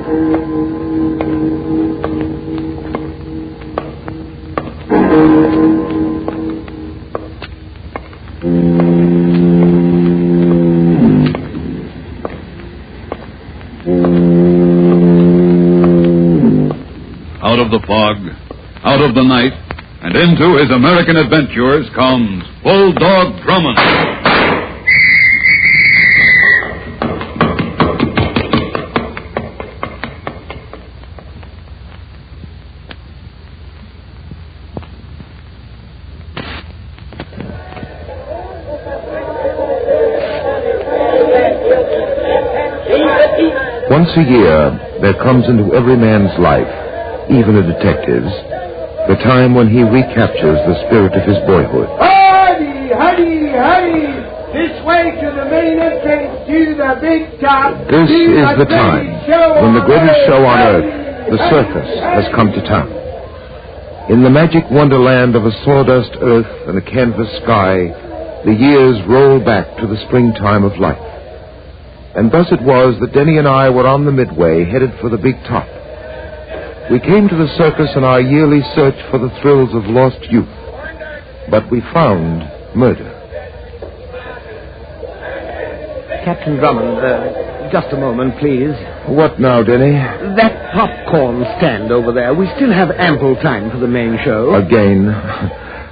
Out of the fog, out of the night, and into his American adventures comes Bulldog Drummond. Once a year, there comes into every man's life, even a detective's, the time when he recaptures the spirit of his boyhood. Hurry, hurry, hurry! This way to the main entrance to the big top. This is the time when the greatest show on earth, the circus, has come to town. In the magic wonderland of a sawdust earth and a canvas sky, the years roll back to the springtime of life. And thus it was that Denny and I were on the midway, headed for the big top. We came to the circus in our yearly search for the thrills of lost youth. But we found murder. Captain Drummond, just a moment, please. What now, Denny? That popcorn stand over there, we still have ample time for the main show. Again.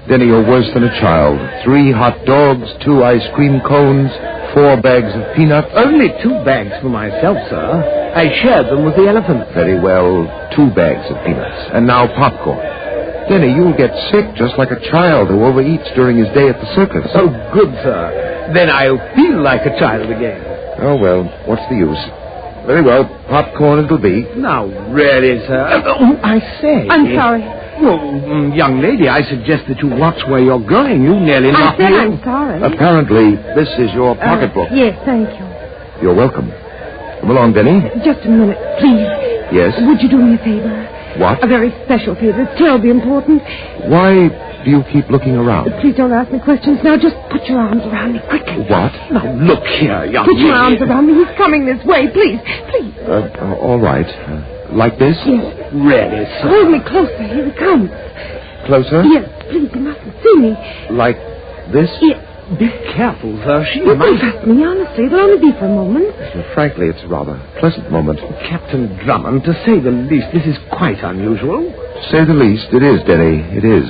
Denny, you're worse than a child. 3 hot dogs, 2 ice cream cones, 4 bags of peanuts. Only 2 bags for myself, sir. I shared them with the elephant. Very well, 2 bags of peanuts. And now popcorn. Denny, you'll get sick just like a child who overeats during his day at the circus. Oh, good, sir. Then I'll feel like a child again. Oh, well, what's the use? Very well, popcorn it'll be. Now, really, sir. Oh, I say. I'm sorry. Well, young lady, I suggest that you watch where you're going. You nearly knocked me. I'm sorry. Apparently, this is your pocketbook. Yes, thank you. You're welcome. Come along, Denny. Just a minute, please. Yes? Would you do me a favor? What? A very special favor. It's terribly important. Why do you keep looking around? Please don't ask me questions now. Just put your arms around me quickly. What? Now, look here, young Put lady. your arms around me. He's coming this way. Please, please. All right. Like this? Yes. Really, sir? Hold me closer. Here he comes. Closer? Yes, please. You mustn't see me. Like this? Yes. Be careful, sir. She Don't might... trust me, honestly. It'll only be for a moment. Frankly, it's a rather pleasant moment. Captain Drummond, to say the least, this is quite unusual. To say the least, it is, Denny. It is.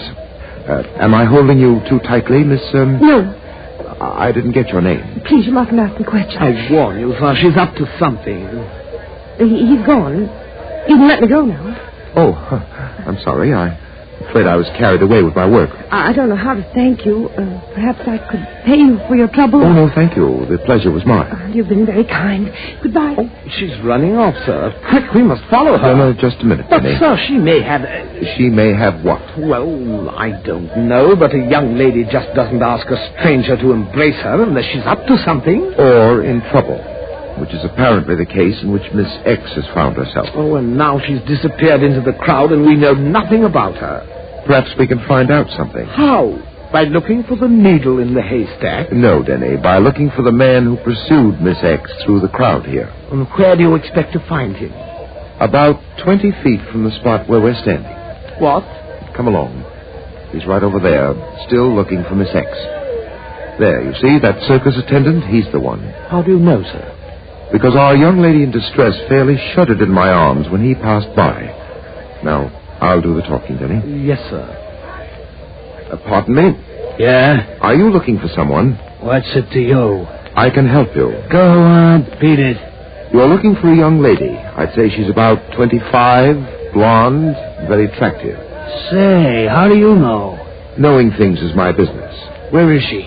Am I holding you too tightly, Miss... No. I didn't get your name. Please, you mustn't ask me questions. I warn you, sir, she's up to something. He's gone. You can let me go now. Oh, I'm sorry. I'm afraid I was carried away with my work. I don't know how to thank you. Perhaps I could pay you for your trouble. Oh, no, thank you. The pleasure was mine. You've been very kind. Goodbye. Oh, she's running off, sir. Quick, we must follow her. No, just a minute, But, Denny. sir, she may have... She may have what? Well, I don't know, but a young lady just doesn't ask a stranger to embrace her unless she's up to something. Or in trouble, which is apparently the case in which Miss X has found herself. Oh, and now she's disappeared into the crowd and we know nothing about her. Perhaps we can find out something. How? By looking for the needle in the haystack? No, Denny, by looking for the man who pursued Miss X through the crowd here. And where do you expect to find him? About 20 feet from the spot where we're standing. What? Come along. He's right over there, still looking for Miss X. There, you see, that circus attendant? He's the one. How do you know, sir? Because our young lady in distress fairly shuddered in my arms when he passed by. Now, I'll do the talking, Denny. Yes, sir. Pardon me? Yeah? Are you looking for someone? What's it to you? I can help you. Go on, beat it. You're looking for a young lady. I'd say she's about 25, blonde, very attractive. Say, how do you know? Knowing things is my business. Where is she?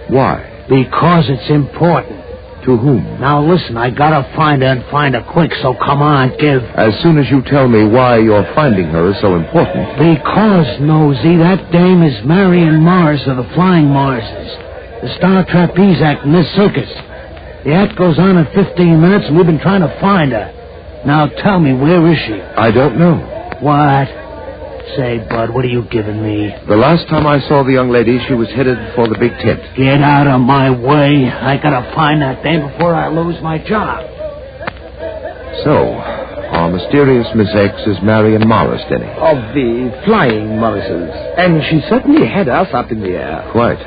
Why? Because it's important. To whom? Now listen, I gotta find her and find her quick, so come on, give. As soon as you tell me why you're finding her is so important. Because, Nosy, that dame is Marion Mars of the Flying Marses, the star trapeze act in this circus. The act goes on in 15 minutes, and we've been trying to find her. Now tell me, where is she? I don't know. What? Say, Bud, what are you giving me? The last time I saw the young lady, she was headed for the big tent. Get out of my way. I gotta find that dame before I lose my job. So, our mysterious Miss X is Marion Morris, Denny. Of the Flying Morrises. And she certainly had us up in the air. Quite.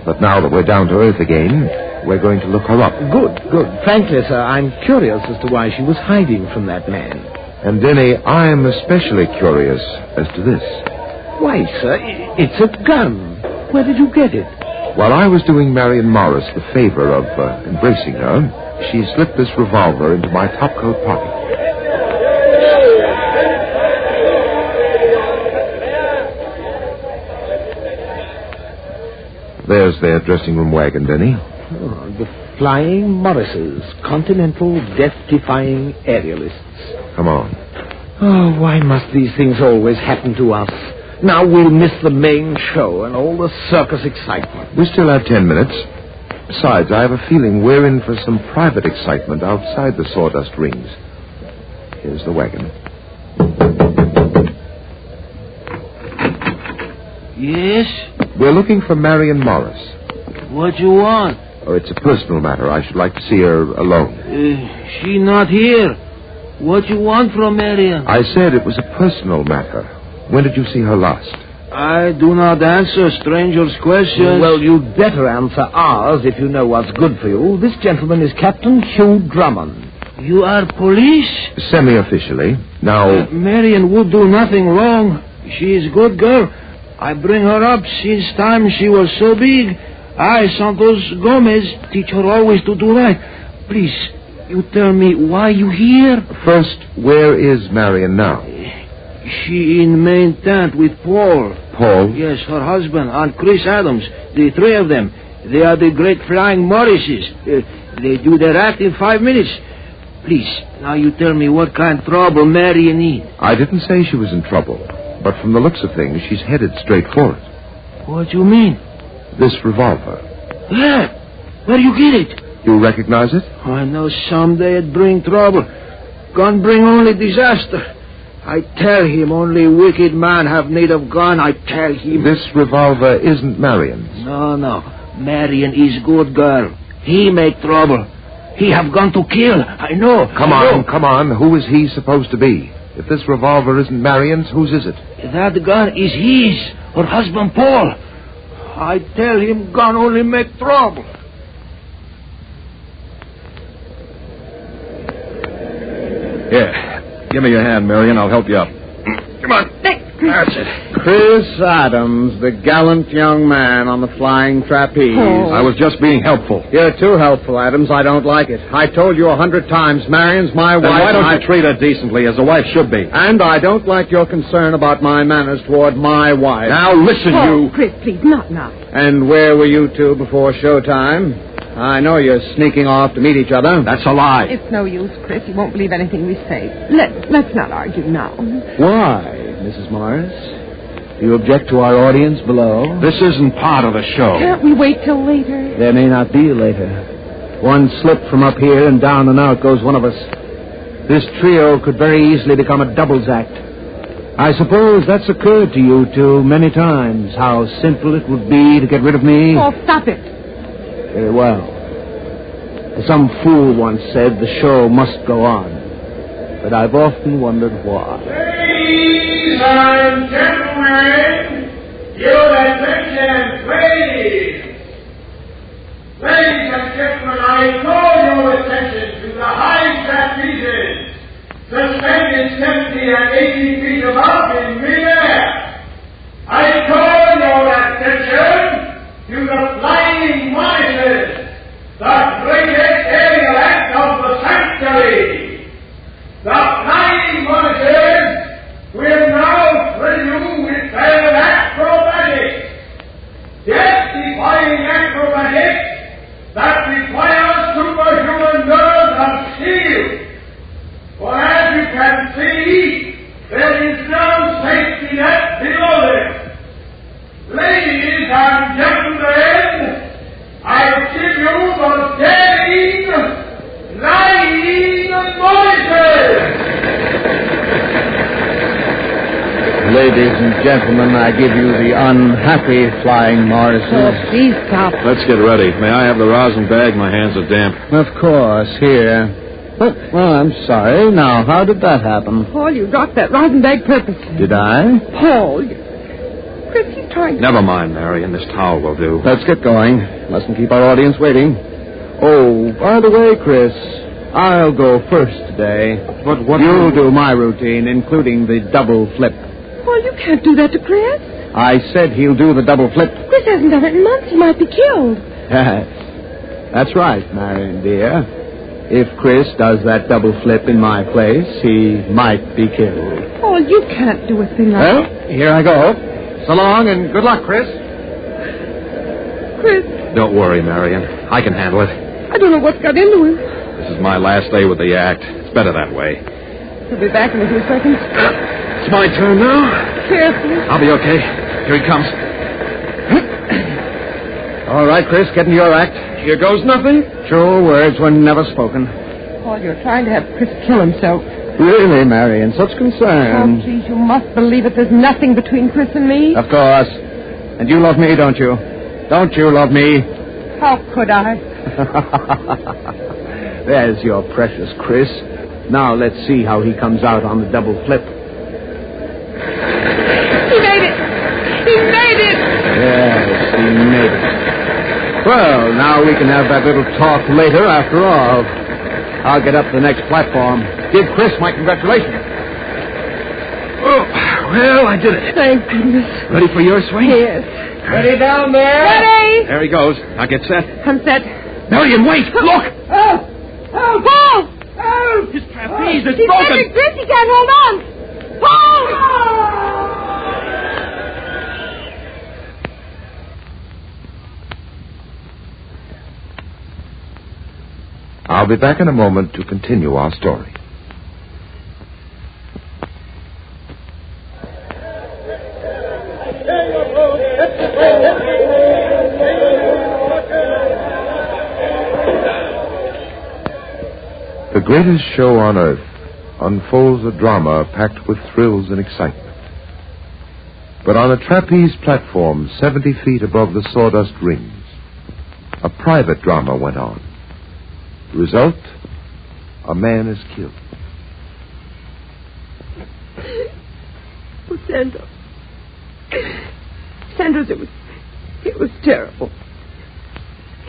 But now that we're down to earth again, we're going to look her up. Good. Frankly, sir, I'm curious as to why she was hiding from that man. And, Denny, I'm especially curious as to this. Why, sir, it's a gun. Where did you get it? While I was doing Marion Morris the favor of embracing her, she slipped this revolver into my topcoat pocket. There's their dressing room wagon, Denny. Oh, the Flying Morrises, continental death-defying aerialists. Come on. Oh, why must these things always happen to us? Now we'll miss the main show and all the circus excitement. We still have 10 minutes. Besides, I have a feeling we're in for some private excitement outside the sawdust rings. Here's the wagon. Yes? We're looking for Marion Morris. What you want? Oh, it's a personal matter. I should like to see her alone. She not here. What you want from Marion? I said it was a personal matter. When did you see her last? I do not answer strangers' questions. Well, you'd better answer ours if you know what's good for you. This gentleman is Captain Hugh Drummond. You are police? Semi-officially. Now... Marion would do nothing wrong. She is good girl. I bring her up since time she was so big. I, Santos Gomez, teach her always to do right. Please, you tell me why you here? First, where is Marion now? She in main tent with Paul. Paul? Yes, her husband and Chris Adams. The three of them. They are the great Flying Morrises. They do their act in 5 minutes. Please, now you tell me what kind of trouble Marion need. I didn't say she was in trouble. But from the looks of things, she's headed straight for it. What you mean? This revolver. Yeah. Where you get it? You recognize it? I know someday it bring trouble. Gun bring only disaster. I tell him only wicked man have need of gun. I tell him. This revolver isn't Marion's. No. Marion is good girl. He make trouble. He have gone to kill. I know. Come on. Who is he supposed to be? If this revolver isn't Marion's, whose is it? That gun is his. Her husband Paul. I tell him gun only make trouble. Here, give me your hand, Marion. I'll help you up. Come on. That's it. Chris Adams, the gallant young man on the flying trapeze. Oh. I was just being helpful. You're too helpful, Adams. I don't like it. I told you 100 times, Marion's my Then wife. why don't you treat her decently, as a wife should be? And I don't like your concern about my manners toward my wife. Now, listen, you... Chris, please, not now. And where were you two before showtime? I know you're sneaking off to meet each other. That's a lie. It's no use, Chris. You won't believe anything we say. Let's not argue now. Why, Mrs. Morris? Do you object to our audience below? This isn't part of the show. Can't we wait till later? There may not be later. One slip from up here and down and out goes one of us. This trio could very easily become a doubles act. I suppose that's occurred to you two many times, how simple it would be to get rid of me. Oh, stop it. Very well. As some fool once said, the show must go on. But I've often wondered why. Ladies and gentlemen, your attention, please. Ladies and gentlemen, I call your attention to the high trapezes, suspended 70 and 80 feet above in midair. I call your attention to the Flying Morrises, the greatest aerial act of the century. The Flying Morrises will now thrill you with their acrobatics. Death-defying acrobatics that require superhuman nerves and skill. For as you can see, there is no safety net below them. Ladies and gentlemen, I give you the daring, Flying Morrises. Ladies and gentlemen, I give you the unhappy Flying Morrises. Oh, please stop. Let's get ready. May I have the rosin bag? My hands are damp. Of course, here. Well, I'm sorry. Now, how did that happen? Paul, you dropped that rosin bag purposely. Did I? Paul, Chris, he's trying... Never mind, Marion. This towel will do. Let's get going. Mustn't keep our audience waiting. Oh, by the way, Chris, I'll go first today. But what... You'll do my routine, including the double flip. Paul, you can't do that to Chris. I said he'll do the double flip. Chris hasn't done it in months. He might be killed. That's right, Marion, dear. If Chris does that double flip in my place, he might be killed. Paul, you can't do a thing like Well, that. here I go. So long and good luck, Chris. Chris, Don't worry, Marion. I can handle it. I don't know what's got into him. This is my last day with the act. It's better that way. He'll be back in a few seconds. It's my turn now. Carefully. I'll be okay. Here he comes. All right, Chris, get into your act. Here goes nothing. True words were never spoken. Paul, you're trying to have Chris kill himself. Really, Marion, such Oh, concern. please, you must believe it. There's nothing between Chris and me. Of course. And you love me, don't you? Don't you love me? How could I? There's your precious Chris. Now let's see how he comes out on the double flip. He made it! He made it! Yes, he made it. Well, now we can have that little talk later after all. I'll get up to the next platform. Give Chris my congratulations. Oh, well, I did it. Thank goodness. Ready for your swing? Yes. Ready down there? Ready? There he goes. Now get set. I'm set. Marion, wait! Look! Oh! Oh! Paul! Oh! His trapeze is He's broken! getting Chris. He can't hold on. Paul! I'll be back in a moment to continue our story. The greatest show on earth unfolds a drama packed with thrills and excitement. But on a trapeze platform 70 feet above the sawdust rings, a private drama went on. The result, a man is killed. Oh, Sanders, it was terrible.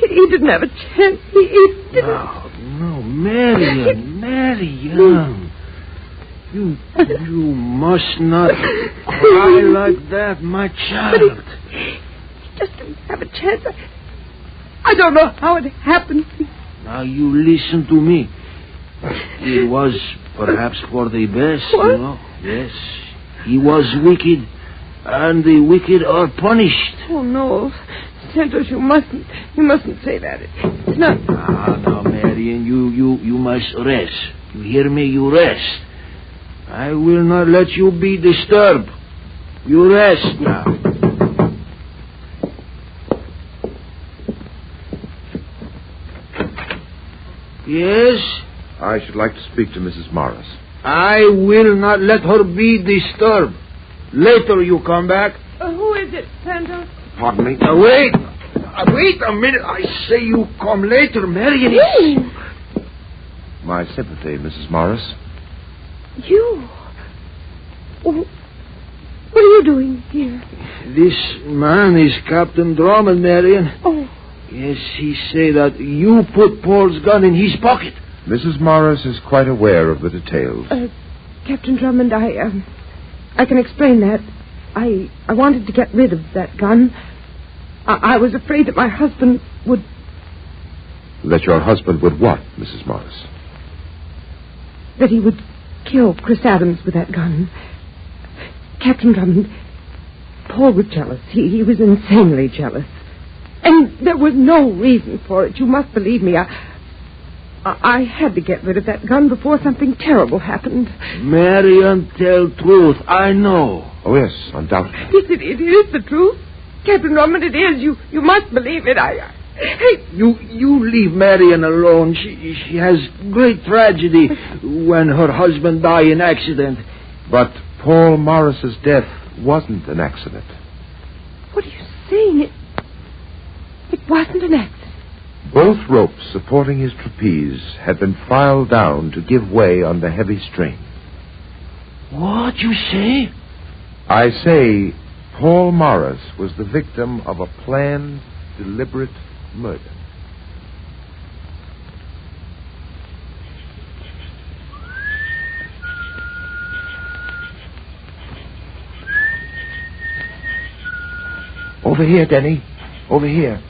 He didn't have a chance. He didn't. No, Marion. You must not cry like that, my child. But he just didn't have a chance. I don't know how it happened. Now you listen to me. It was perhaps for the best, What? you know. Yes, he was wicked, and the wicked are punished. Oh, no. Santos, you mustn't say that. It's not... Now, Marion, you must rest. You hear me? You rest. I will not let you be disturbed. You rest now. Yes? I should like to speak to Mrs. Morris. I will not let her be disturbed. Later you come back. Who is it, Santos? Pardon me. Now, wait. Wait a minute. I say you come later, Marion. You? My sympathy, Mrs. Morris. You? Oh, what are you doing here? This man is Captain Drummond, Marion. Oh. Yes, he say that you put Paul's gun in his pocket. Mrs. Morris is quite aware of the details. Captain Drummond, I can explain that. I wanted to get rid of that gun. I was afraid that my husband would... That your husband would what, Mrs. Morris? That he would kill Chris Adams with that gun. Captain Drummond, Paul was jealous. He was insanely jealous. And there was no reason for it. You must believe me. I had to get rid of that gun before something terrible happened. Marion, tell truth. I know. Oh, yes, undoubtedly. Yes, it is the truth. Captain Drummond, it is. You must believe it. Hey, You leave Marion alone. She has great tragedy when her husband die in accident. But Paul Morris's death wasn't an accident. what are you saying? It wasn't an accident. Both ropes supporting his trapeze had been filed down to give way under heavy strain. What you say? I say Paul Morris was the victim of a planned, deliberate murder. Over here, Denny. Over here.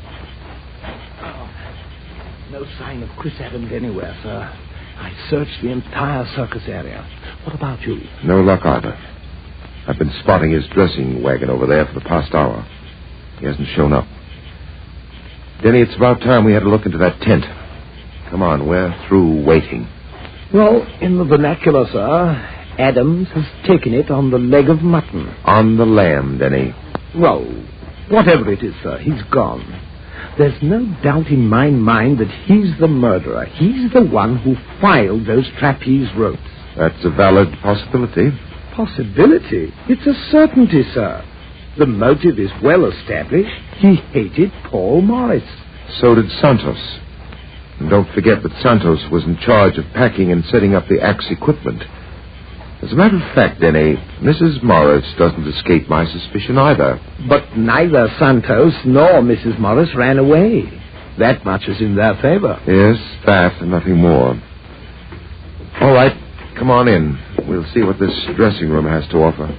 No sign of Chris Adams anywhere, sir. I searched the entire circus area. What about you? No luck either. I've been spotting his dressing wagon over there for the past hour. He hasn't shown up. Denny, it's about time we had a look into that tent. Come on, we're through waiting. Well, in the vernacular, sir, Adams has taken it on the leg of mutton. On the lamb, Denny. Well, whatever it is, sir, he's gone. There's no doubt in my mind that he's the murderer. He's the one who filed those trapeze ropes. That's a valid possibility. Possibility? It's a certainty, sir. The motive is well established. He hated Paul Morris. So did Santos. And don't forget that Santos was in charge of packing and setting up the axe equipment. As a matter of fact, Denny, Mrs. Morris doesn't escape my suspicion either. But neither Santos nor Mrs. Morris ran away. That much is in their favor. Yes, that and nothing more. All right, come on in. We'll see what this dressing room has to offer.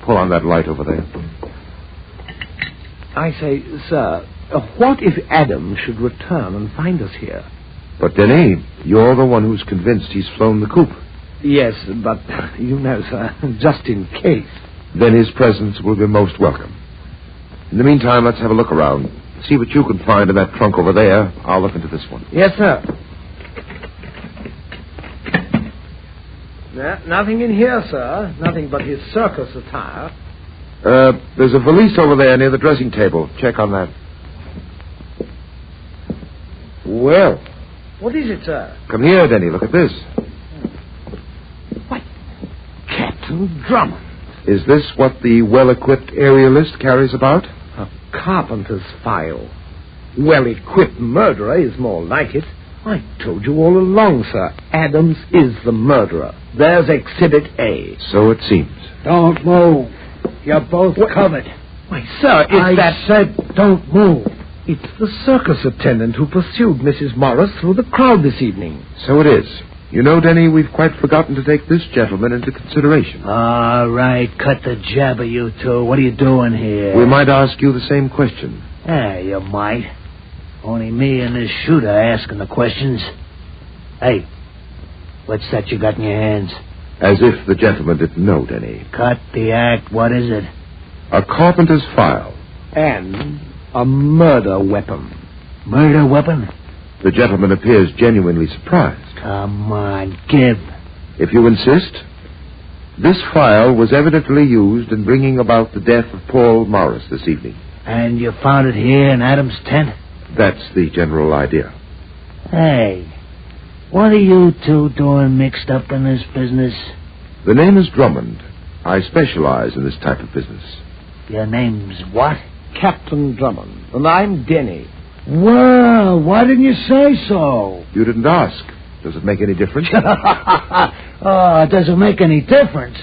Pull on that light over there. I say, sir, what if Adam should return and find us here? But, Denny, you're the one who's convinced he's flown the coop. Yes, but, you know, sir, just in case. Then his presence will be most welcome. In the meantime, let's have a look around. See what you can find in that trunk over there. I'll look into this one. Yes, sir. Nothing in here, sir. Nothing but his circus attire. There's a valise over there near the dressing table. Check on that. Well... What is it, sir? Come here, Denny. Look at this. What? Captain Drummond. Is this what the well-equipped aerialist carries about? A carpenter's file. Well-equipped murderer is more like it. I told you all along, sir. Adams is the murderer. There's Exhibit A. So it seems. Don't move. You're both covered. Why, sir, I said don't move. It's the circus attendant who pursued Mrs. Morris through the crowd this evening. So it is. You know, Denny, we've quite forgotten to take this gentleman into consideration. All right, cut the jabber, you two. What are you doing here? We might ask you the same question. Yeah, you might. Only me and this shooter asking the questions. Hey, what's that you got in your hands? As if the gentleman didn't know, Denny. Cut the act. What is it? A carpenter's file. And a murder weapon. Murder weapon? The gentleman appears genuinely surprised. Come on, give. If you insist, this file was evidently used in bringing about the death of Paul Morris this evening. And you found it here in Adam's tent? That's the general idea. Hey, what are you two doing mixed up in this business? The name is Drummond. I specialize in this type of business. Your name's what? Captain Drummond. And I'm Denny. Well, why didn't you say so? You didn't ask. Does it make any difference? Oh, it doesn't make any difference.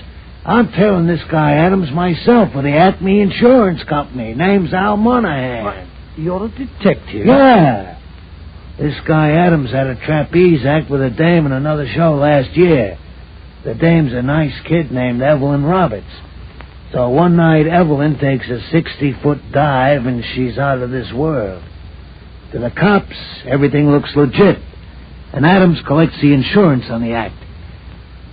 I'm tailing this guy Adams myself for the Acme Insurance Company. Name's Al Monahan. What? You're a detective? Yeah. This guy Adams had a trapeze act with a dame in another show last year. The dame's a nice kid named Evelyn Roberts. So one night Evelyn takes a 60-foot dive and she's out of this world. To the cops, everything looks legit. And Adams collects the insurance on the act.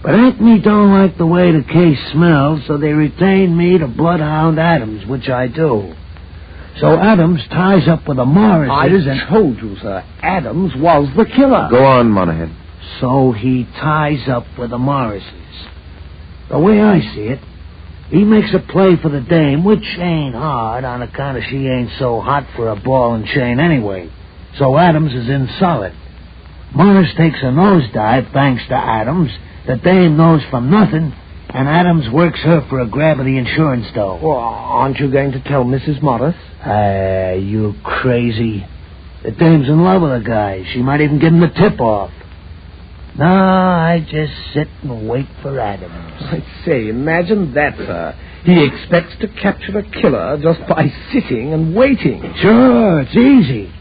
But Acme don't like the way the case smells, so they retain me to bloodhound Adams, which I do. So Adams ties up with the Morrises I told you, sir. Adams was the killer. Go on, Monahan. So he ties up with the Morrises. The way I see it, he makes a play for the dame, which ain't hard on account of she ain't so hot for a ball and chain anyway. So Adams is in solid. Morris takes a nosedive thanks to Adams. The dame knows from nothing. And Adams works her for a grab of the insurance dough. Well, aren't you going to tell Mrs. Morris? You crazy. The dame's in love with the guy. She might even give him the tip-off. No, I just sit and wait for Adams. I say, imagine that, sir. He expects to capture a killer just by sitting and waiting. Sure, it's easy.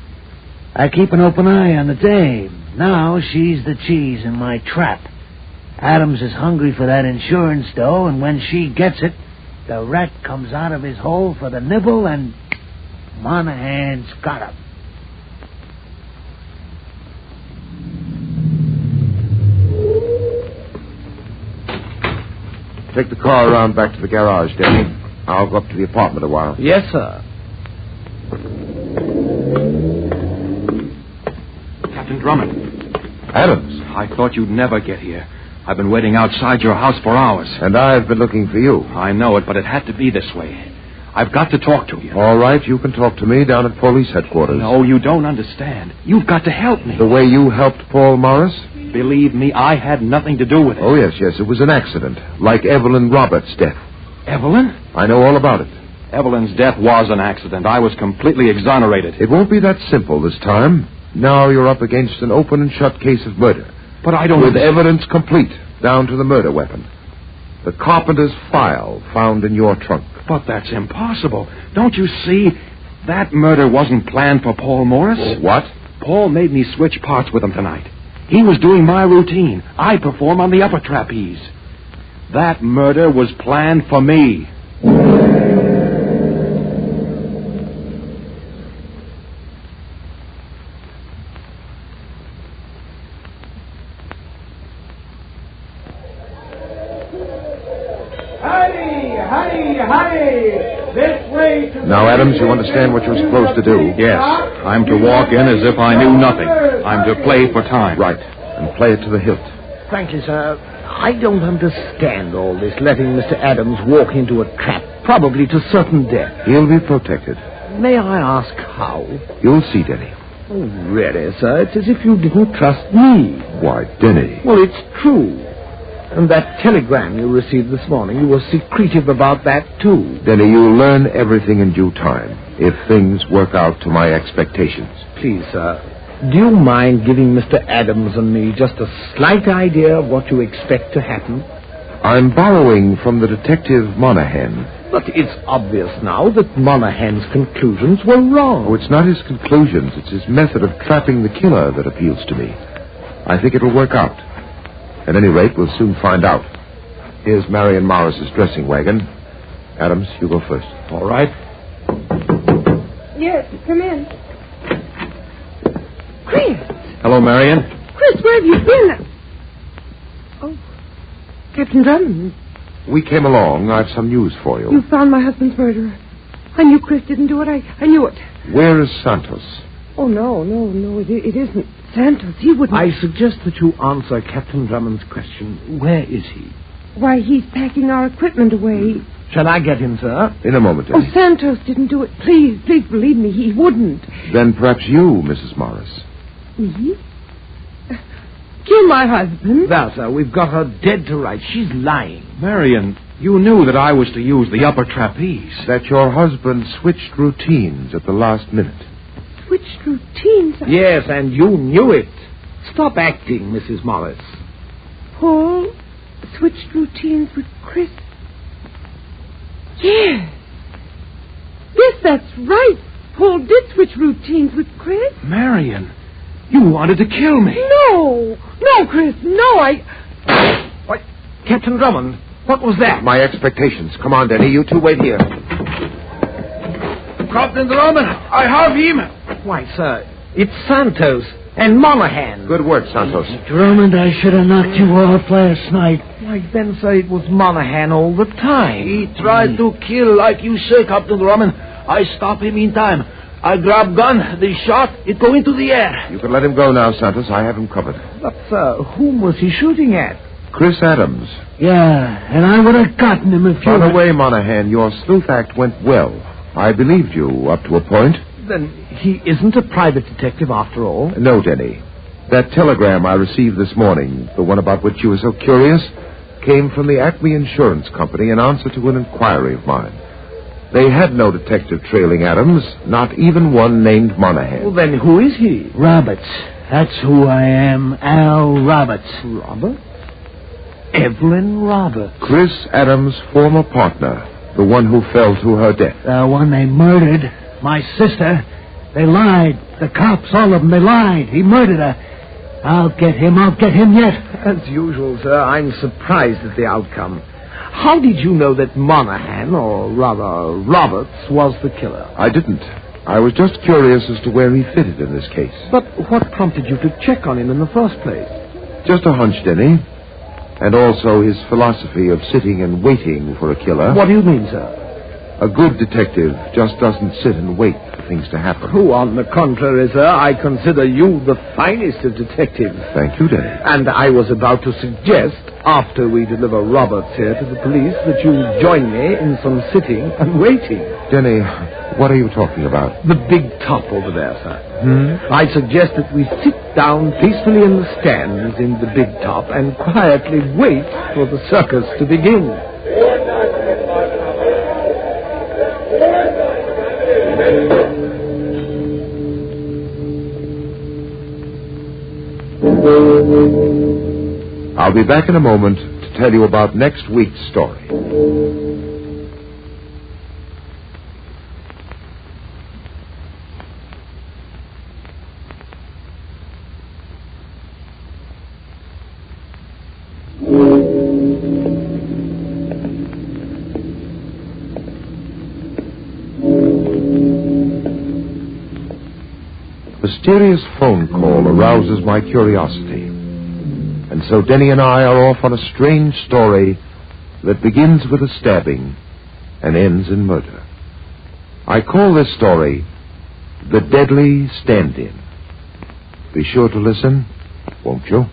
I keep an open eye on the dame. Now she's the cheese in my trap. Adams is hungry for that insurance dough, and when she gets it, the rat comes out of his hole for the nibble, and Monahan's got him. Take the car around back to the garage, Danny. I'll go up to the apartment a while. Yes, sir. Captain Drummond. Adams. I thought you'd never get here. I've been waiting outside your house for hours. And I've been looking for you. I know it, but it had to be this way. I've got to talk to you. All right, you can talk to me down at police headquarters. No, you don't understand. You've got to help me. The way you helped Paul Morris? Believe me, I had nothing to do with it. Oh, yes, it was an accident. Like Evelyn Roberts' death. Evelyn? I know all about it. Evelyn's death was an accident. I was completely exonerated. It won't be that simple this time. Now you're up against an open and shut case of murder. But I don't... With evidence complete, down to the murder weapon. The carpenter's file found in your trunk. But that's impossible. Don't you see? That murder wasn't planned for Paul Morris. What? Paul made me switch parts with him tonight. He was doing my routine. I perform on the upper trapeze. That murder was planned for me. This way to... Now, Adams, you understand what you're supposed to do? Yes. I'm to walk in as if I knew nothing. I'm to play for time. Right. And play it to the hilt. Frankly, sir, I don't understand all this letting Mr. Adams walk into a trap, probably to certain death. He'll be protected. May I ask how? You'll see, Denny. Oh, really, sir? It's as if you didn't trust me. Why, Denny. Well, it's true. And that telegram you received this morning, you were secretive about that, too. Denny, you'll learn everything in due time, if things work out to my expectations. Please, sir, do you mind giving Mr. Adams and me just a slight idea of what you expect to happen? I'm borrowing from the detective Monahan. But it's obvious now that Monahan's conclusions were wrong. Oh, it's not his conclusions. It's his method of trapping the killer that appeals to me. I think it'll work out. At any rate, we'll soon find out. Here's Marion Morris's dressing wagon. Adams, you go first. All right. Yes, come in. Chris! Hello, Marion. Chris, where have you been? Oh, Captain Drummond. We came along. I've some news for you. You found my husband's murderer. I knew Chris didn't do it. I knew it. Where is Santos? Oh, no, it isn't Santos. He wouldn't... I suggest that you answer Captain Drummond's question. Where is he? Why, he's packing our equipment away. Shall I get him, sir? In a moment, Oh, Denny. Santos didn't do it. Please believe me, he wouldn't. Then perhaps you, Mrs. Morris. Me? Kill my husband? Now, sir, we've got her dead to rights. She's lying. Marion, you knew that I was to use the upper trapeze. That your husband switched routines at the last minute. Switched routines? Yes, and you knew it. Stop acting, Mrs. Morris. Paul switched routines with Chris. Yes. Yes, that's right. Paul did switch routines with Chris. Marion, you wanted to kill me. No, Chris, no, What? Captain Drummond, what was that? My expectations. Come on, Denny. You two wait here. Captain Drummond, I have him. Why, sir, it's Santos and Monahan. Good work, Santos. Drummond, I should have knocked you off last night. Why, then, sir, it was Monahan all the time. He tried to kill like you say, Captain Drummond. I stop him in time. I grab gun, the shot, it go into the air. You can let him go now, Santos. I have him covered. But, sir, whom was he shooting at? Chris Adams. Yeah, and I would have gotten him if you... By the way, Monahan, your sleuth act went well. I believed you up to a point. Then he isn't a private detective after all? No, Denny. That telegram I received this morning, the one about which you were so curious, came from the Acme Insurance Company in answer to an inquiry of mine. They had no detective trailing Adams, not even one named Monahan. Well, then who is he? Roberts. That's who I am, Al Roberts. Robert? Evelyn Roberts. Chris Adams' former partner, the one who fell to her death. The one they murdered, my sister. They lied. The cops, all of them, they lied. He murdered her. I'll get him yet. As usual, sir, I'm surprised at the outcome. How did you know that Monahan, or rather Roberts, was the killer? I didn't. I was just curious as to where he fitted in this case. But what prompted you to check on him in the first place? Just a hunch, Denny. And also his philosophy of sitting and waiting for a killer. What do you mean, sir? A good detective just doesn't sit and wait for things to happen. Oh, on the contrary, sir, I consider you the finest of detectives. Thank you, Denny. And I was about to suggest, after we deliver Roberts here to the police, that you join me in some sitting and waiting. Denny, what are you talking about? The big top over there, sir. I suggest that we sit down peacefully in the stands in the big top and quietly wait for the circus to begin. I'll be back in a moment to tell you about next week's story. A mysterious phone call arouses my curiosity. And so Denny and I are off on a strange story that begins with a stabbing and ends in murder. I call this story The Deadly Stand-In. Be sure to listen, won't you?